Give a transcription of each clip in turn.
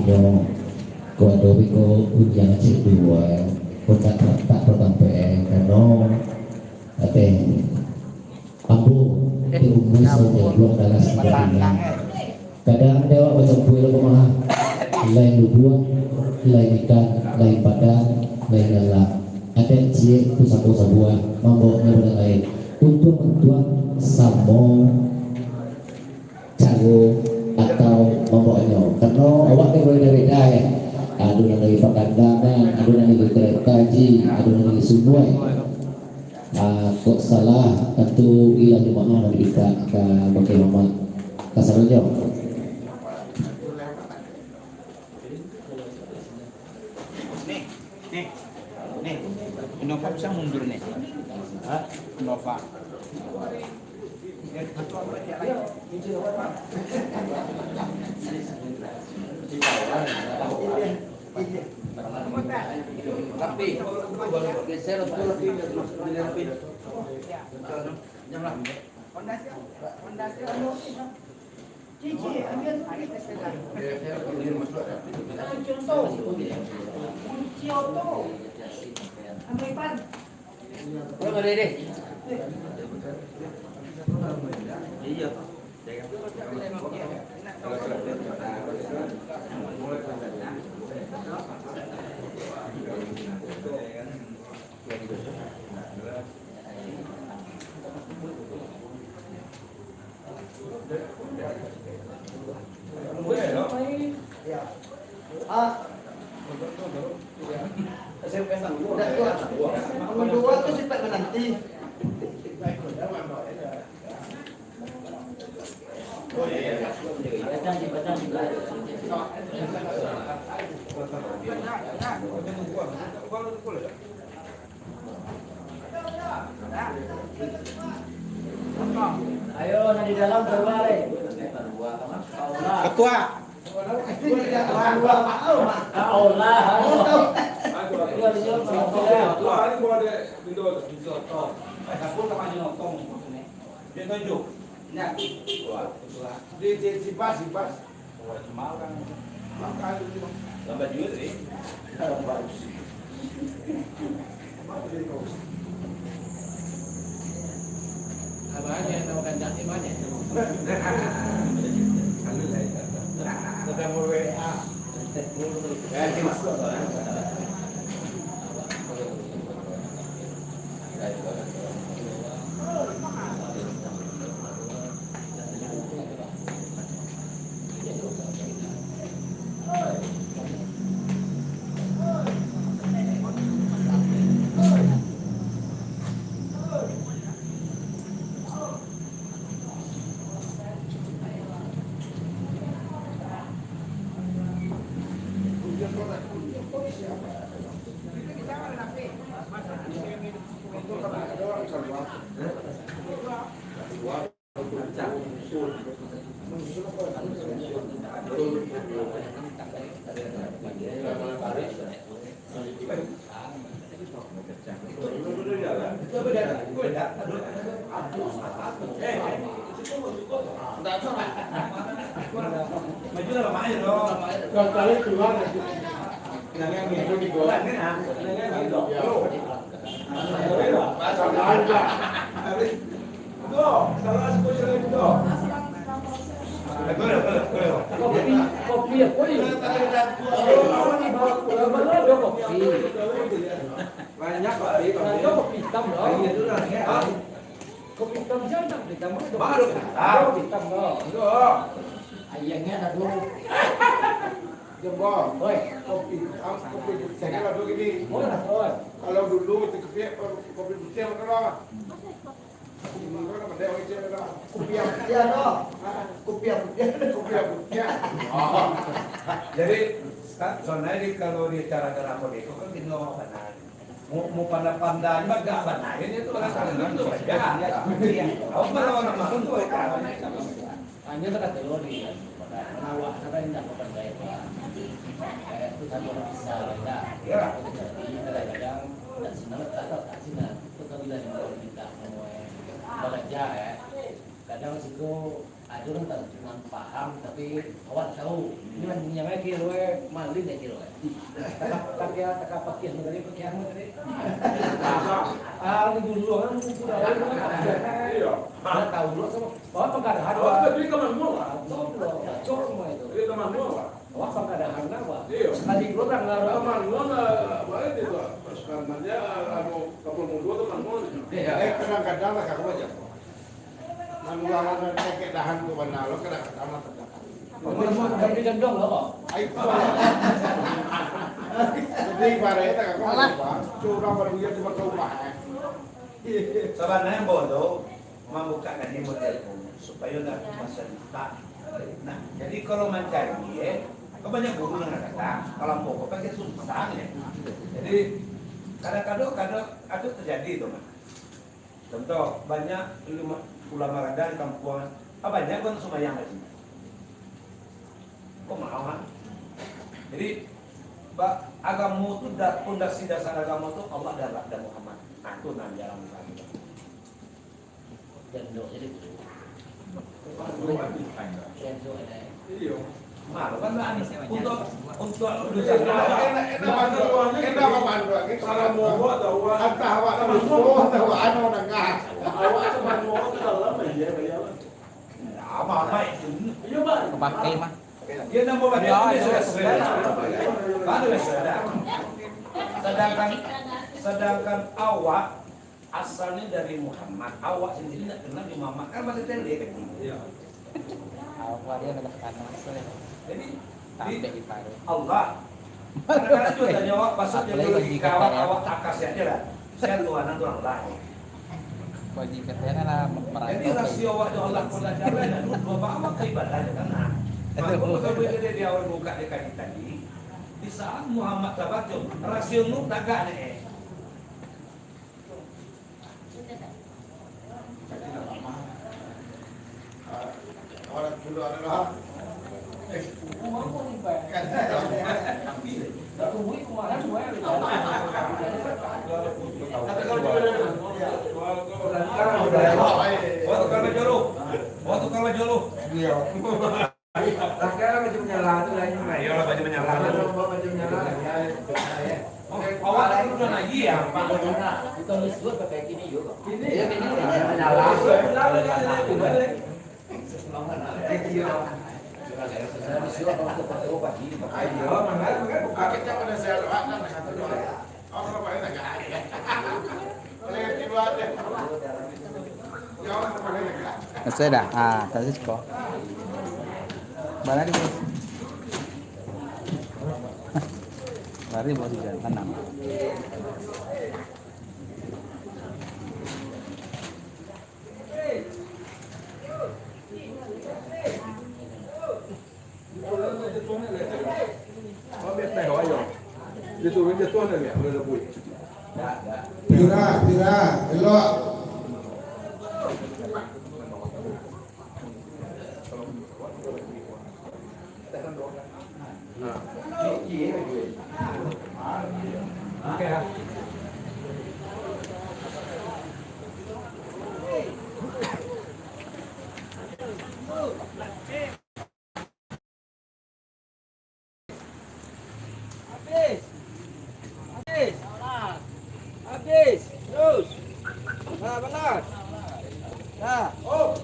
nyo ko adobe ko ujian cek dua ko tak pertampe kano ate ambu di umur saja dua dalas sebagainya kadang dewa macam kue lo mah lain dua lain ikan lain padang lain galak ada cie tu satu sebuah mamboknya pada lain untuk mentuang samo cago atau memboknya karena awak dia berbeda ya ada yang lagi pakandangan ada yang lagi keretaji ada yang lagi semua kok salah atau ilah jemaah nanti kita ke bagaimana kasarnya nih Innova bisa mundur nih Innova tapi geser Cici, ambil contoh, kunci auto, ambil pan. Belum ada deh. Iya. Dua tuh sifat menanti. Ayo, di dalam berbalik. Ketua. Abangnya yang makan jati banyak. Sudah mau WA. Ayahnya ada dulu. Jembol, kopi saya kalau begini. Kalau dulu kopi putih apa? Kopi yang putih no, kopi yang putih. Jadi soalnya kalau di cara rapor itu kan di nomor benar. Mau pandai mah gak benar. Ini tuh orang saling itu aja. Aku kalau orang makan tuh Hanya dekat telur di awak sampai tidak percaya itu satu orang bisa tidak jadi kadang dan senang tak sinar itu kalau bilang kalau kita mau belajar ya kadang situ ada orang tak cuma paham tapi awak tahu Yang kayak kilo malin ya kilo. Tak pakai dari pakai dari. Ah dulu kan Iya. Saya tahu dulu sama. Oh pengadahan. Oh, tapi kamu mau lah. Cok semua itu. Iya kamu mau lah. Wah pengadahan apa? Iya. Tadi gua kan Kamu mau lah. Boleh itu. Sekarangnya kapal mundur tuh kamu. Kadang-kadang lah kamu aja. Manualan kayak dahan tuh benar lo kadang-kadang lah terdapat. Kamu gendong loh. Jadi ibaratnya kakak curang berduit cuma ke rumah. Sebenarnya bodoh membuka ini model supaya nggak masa lupa. Nah, jadi kalau mencari kebanyakan guru yang kata kalau pokok pakai susah ya. Jadi kadang-kadang ada terjadi itu mas. Contoh banyak ulama rada di kampungan, banyak kan semayang di sini. Kok mau kan? Jadi agama itu pondasi dasar agama itu Allah dan Muhammad. Nah itu nanti jalan kita. Gendong jadi. Iya. Malu kan lah untuk Kita memandu lagi kalau mau buat entah awak mau tahu anu nengah. Awak cuma mau ke dalam aja ya. apa itu? Iya bang. Pakai mah. Dia nama baca itu sedangkan awak asalnya dari Muhammad, awak sendiri tidak kenal di Muhammad kan masih tadi kecil. Iya. Awak dia nak kanan saya. Jadi Sampai ditaruh. Allah. Kadang-kadang juga tanya awak pasal jadi logika awak tak kasih aja lah. Saya Tuhan itu Allah. Wajib katanya lah merantau. Jadi rasio awak itu Allah pun ada dan dua awak keibadahnya kan. Maka kalau di awal buka DKI tadi, di saat Muhammad tabatul, rasio nu tak ada Orang dulu adalah Waktu kalau joluh. Iya. Akhirnya macam menyala itu lah ini. Iya lah macam menyala. Macam nyala. Awak tadi udah lagi ya, Pak. Kita list dua pakai gini yuk. Ini Ya ini ini menyala. Ayo, makanya buka kita pada saya doa dan satu doa. Orang apa yang agak ada. Boleh kedua deh. Jangan pakai lagi. Saya dah. Ah, tadi kok. Mana di bos? Lari bos jalan kanan. Dia tuh ada ya, udah lebih. Pira, elok. Habis. Terus. Nah, benar. Nah. Oh.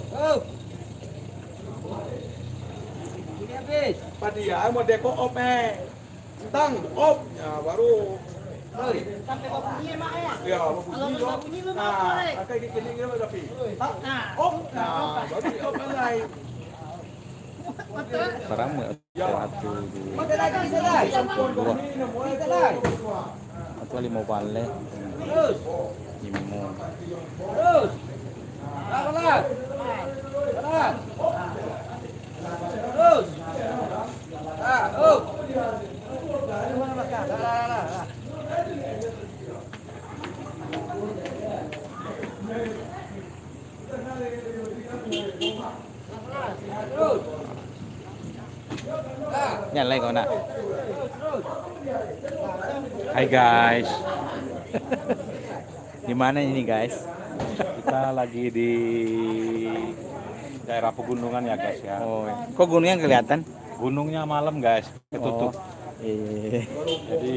Ini habis. Padia mau deko op tang op ya baru Sampai kau bunyi mak ya. ya mau Kalau bunyi nggak bunyi lu nah mau boleh. kayak gini gini tapi Nah. op nah baru op lain Barang mu ya satu, Kita lagi bisa lagi. dua, Kita lagi. atau lima balik, Terus. lima. Terus. Nah, benar. Benar. Terus. Nah, up. Mana makan? Nah. Terus. Nyalai kau nak. Hai guys. Di mana ini guys? Kita lagi di daerah pegunungan ya guys ya. Oh, kok gunungnya kelihatan? gunungnya malam guys, ketutup. Iya. Jadi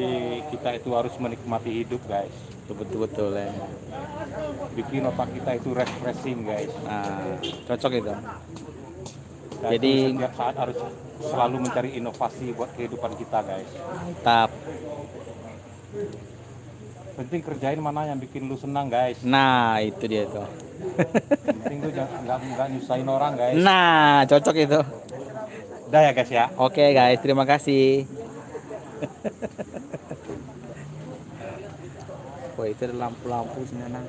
kita itu harus menikmati hidup guys. Betul-betul ya. Bikin otak kita itu refreshing guys. Nah, cocok itu. Dan Jadi itu setiap saat harus selalu mencari inovasi buat kehidupan kita guys. tap. Penting kerjain mana yang bikin lu senang guys. Nah, itu dia tuh. Penting lu jangan nggak nyusahin orang guys. Nah, cocok itu. Udah ya guys ya. Oke guys, terima kasih. Wah, itu ada lampu-lampu sebenarnya.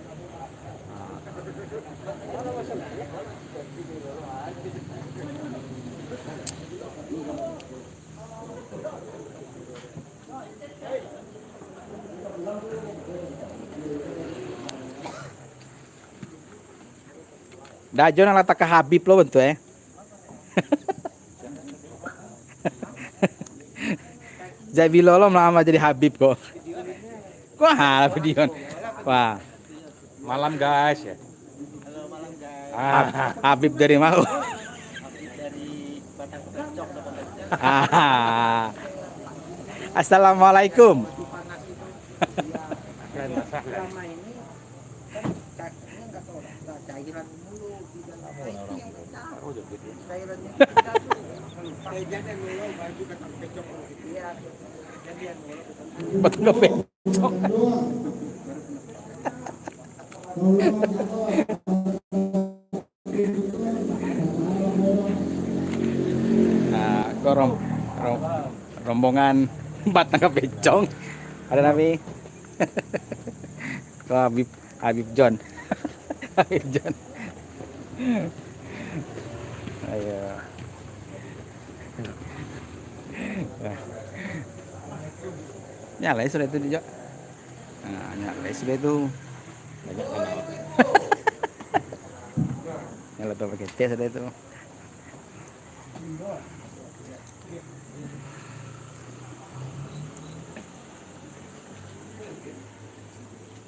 Dajo nang letak ke Habib lo bentuk ya. Jadi lo melama jadi Habib kok. Kok hal video. Wah, Malam guys ya. Habib dari mau. Assalamualaikum. Betul nggak becok? Nah, kok rombongan batang kebecong ada nabi. Kok Habib John. Habib John. Ayo. Nyala sudah itu juga. Nah, nyala sudah itu. Nyala tuh pakai tes sudah itu.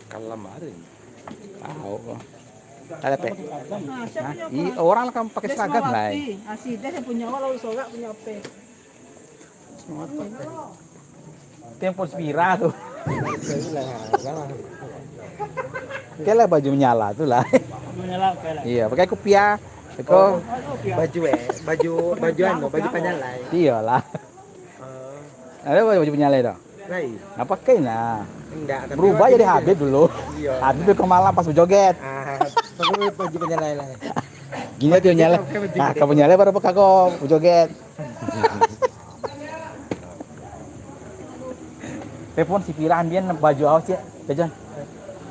Kalamarin. Tahu kok. Ada pe. Orang kan pakai seragam lah. Asih dia punya walau sorak punya pe. Tempo spira tuh. Kela baju menyala tuh lah. Menyala kayak. Iya, pakai kopiah. Eko baju baju panjang lah. iyalah. Ada baju menyala itu. Lai. Nggak pakai nah. Enggak, Berubah jadi Habib dulu. Iya. Habib ke malam pas berjoget. Pakai baju panjang lah. Gini tuh nyala. Nah, kamu nyala baru pakai kok berjoget. Telepon si Pira ambian baju awas ya, jajan.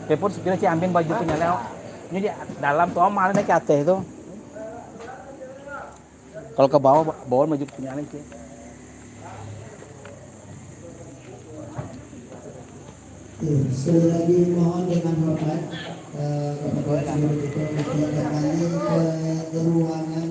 Telepon si Pira si ambian baju penyala. Ini di dalam tuh malah naik ke atas itu. Kalau ke bawah bawa baju penyala sih. Sekali lagi mohon dengan hormat kepada seluruh kita kembali ke ruangan